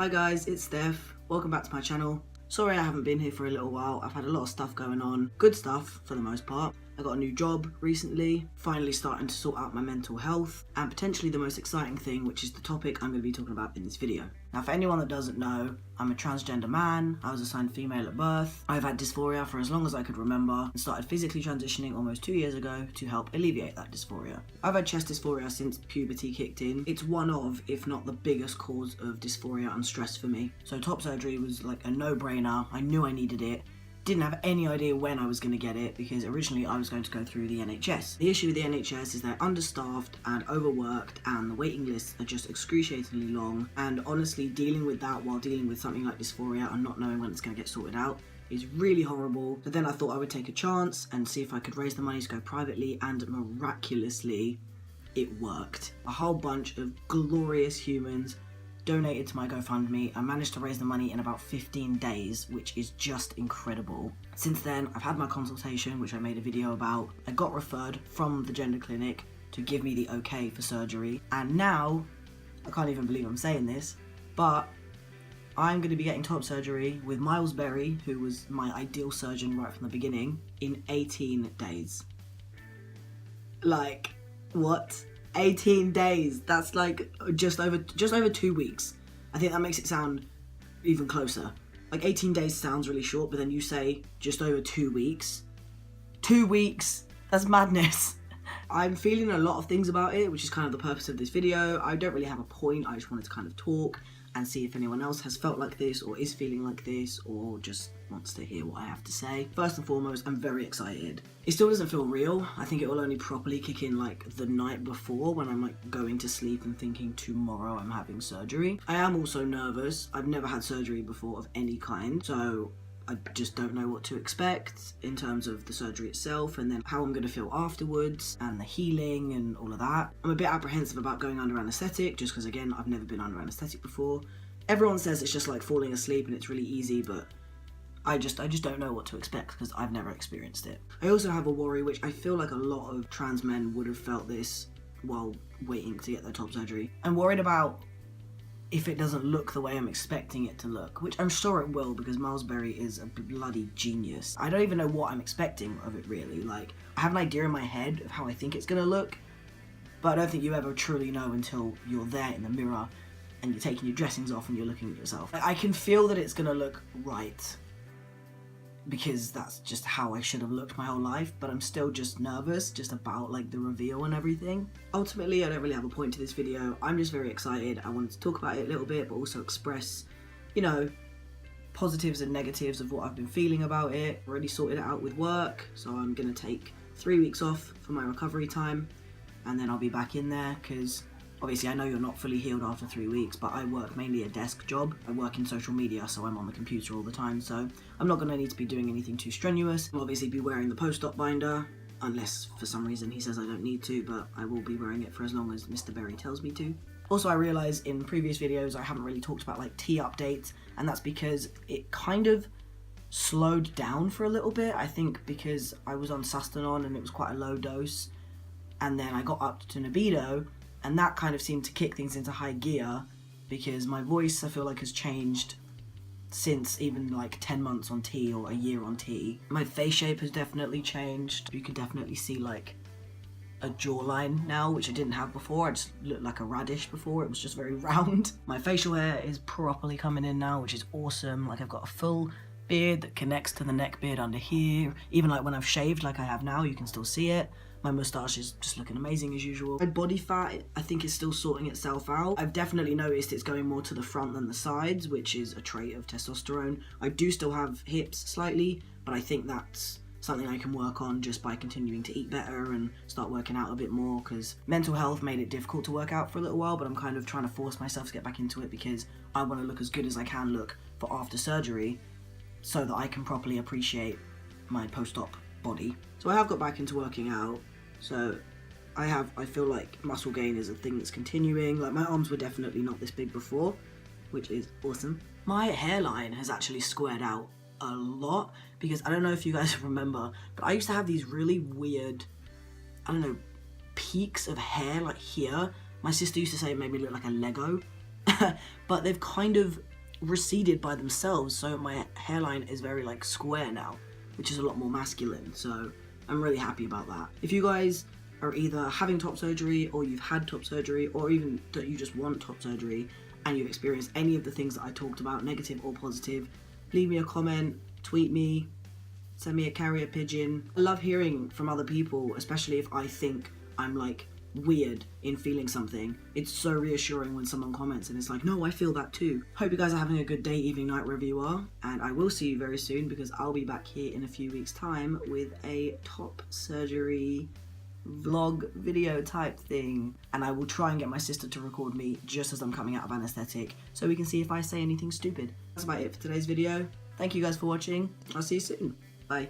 Hi guys, it's Steph. Welcome back to my channel. Sorry I haven't been here for a little while. I've had a lot of stuff going on. Good stuff for the most part. I got a new job recently, finally starting to sort out my mental health, and potentially the most exciting thing, which is the topic I'm going to be talking about in this video. Now, for anyone that doesn't know, I'm a transgender man. I was assigned female at birth. I've had dysphoria for as long as I could remember and started physically transitioning almost 2 years ago to help alleviate that dysphoria. I've had chest dysphoria since puberty kicked in. It's one of, if not the biggest cause of dysphoria and stress for me. So top surgery was like a no-brainer. I knew I needed it. Didn't have any idea when I was going to get it because originally I was going to go through the NHS. The issue with the NHS is they're understaffed and overworked and the waiting lists are just excruciatingly long, and honestly dealing with that while dealing with something like dysphoria and not knowing when it's going to get sorted out is really horrible. But then I thought I would take a chance and see if I could raise the money to go privately, and miraculously it worked. A whole bunch of glorious humans donated to my GoFundMe. I managed to raise the money in about 15 days, which is just incredible. Since then, I've had my consultation, which I made a video about. I got referred from the gender clinic to give me the okay for surgery. And now, I can't even believe I'm saying this, but I'm going to be getting top surgery with Miles Berry, who was my ideal surgeon right from the beginning, in 18 days. Like, what? 18 days, that's like just over 2 weeks. I think that makes it sound even closer. Like 18 days sounds really short, but then you say just over 2 weeks. 2 weeks, that's madness. I'm feeling a lot of things about it, which is kind of the purpose of this video. I don't really have a point, I just wanted to kind of talk and see if anyone else has felt like this or is feeling like this or just wants to hear what I have to say. First and foremost, I'm very excited. It still doesn't feel real. I think it will only properly kick in like the night before when I'm like going to sleep and thinking tomorrow I'm having surgery. I am also nervous. I've never had surgery before of any kind, so I just don't know what to expect in terms of the surgery itself and then how I'm going to feel afterwards and the healing and all of that. I'm a bit apprehensive about going under anaesthetic just because, again, I've never been under anaesthetic before. Everyone says it's just like falling asleep and it's really easy, but I just don't know what to expect because I've never experienced it. I also have a worry, which I feel like a lot of trans men would have felt this while waiting to get their top surgery. I'm worried about if it doesn't look the way I'm expecting it to look, which I'm sure it will because Miles Berry is a bloody genius. I don't even know what I'm expecting of it really. Like, I have an idea in my head of how I think it's gonna look, but I don't think you ever truly know until you're there in the mirror and you're taking your dressings off and you're looking at yourself. I can feel that it's gonna look right because that's just how I should have looked my whole life, but I'm still just nervous just about like the reveal and everything. Ultimately, I don't really have a point to this video. I'm just very excited. I wanted to talk about it a little bit, but also express, you know, positives and negatives of what I've been feeling about it. Already sorted it out with work, so I'm gonna take 3 weeks off for my recovery time, and then I'll be back in there because obviously, I know you're not fully healed after 3 weeks, but I work mainly a desk job. I work in social media, so I'm on the computer all the time, so I'm not going to need to be doing anything too strenuous. I'll obviously be wearing the post-op binder, unless for some reason he says I don't need to, but I will be wearing it for as long as Mr. Berry tells me to. Also, I realise in previous videos I haven't really talked about like tea updates, and that's because it kind of slowed down for a little bit. I think because I was on Sustanon and it was quite a low dose, and then I got up to Nebido, and that kind of seemed to kick things into high gear because my voice, I feel like, has changed since even like 10 months on tea or a year on tea. My face shape has definitely changed. You can definitely see like a jawline now, which I didn't have before. I just looked like a radish before. It was just very round. My facial hair is properly coming in now, which is awesome. Like, I've got a full beard that connects to the neck beard under here. Even like when I've shaved like I have now, you can still see it. My moustache is just looking amazing as usual. My body fat, I think, is still sorting itself out. I've definitely noticed it's going more to the front than the sides, which is a trait of testosterone. I do still have hips slightly, but I think that's something I can work on just by continuing to eat better and start working out a bit more, because mental health made it difficult to work out for a little while, but I'm kind of trying to force myself to get back into it because I want to look as good as I can look for after surgery so that I can properly appreciate my post-op body. So I have got back into working out. So I feel like muscle gain is a thing that's continuing. Like, my arms were definitely not this big before, which is awesome. My hairline has actually squared out a lot because I don't know if you guys remember, but I used to have these really weird, I don't know, peaks of hair like here. My sister used to say it made me look like a Lego, but they've kind of receded by themselves, so my hairline is very like square now, which is a lot more masculine, so I'm really happy about that. If you guys are either having top surgery, or you've had top surgery, or even that you just want top surgery and you've experienced any of the things that I talked about, negative or positive, leave me a comment, tweet me, send me a carrier pigeon. I love hearing from other people, especially if I think I'm like weird in feeling something. It's so reassuring when someone comments and it's like, no, I feel that too. Hope you guys are having a good day, evening, night, wherever you are, and I will see you very soon because I'll be back here in a few weeks' time with a top surgery vlog video type thing, and I will try and get my sister to record me just as I'm coming out of anesthetic so we can see if I say anything stupid. That's about it for today's video. Thank you guys for watching. I'll see you soon. Bye.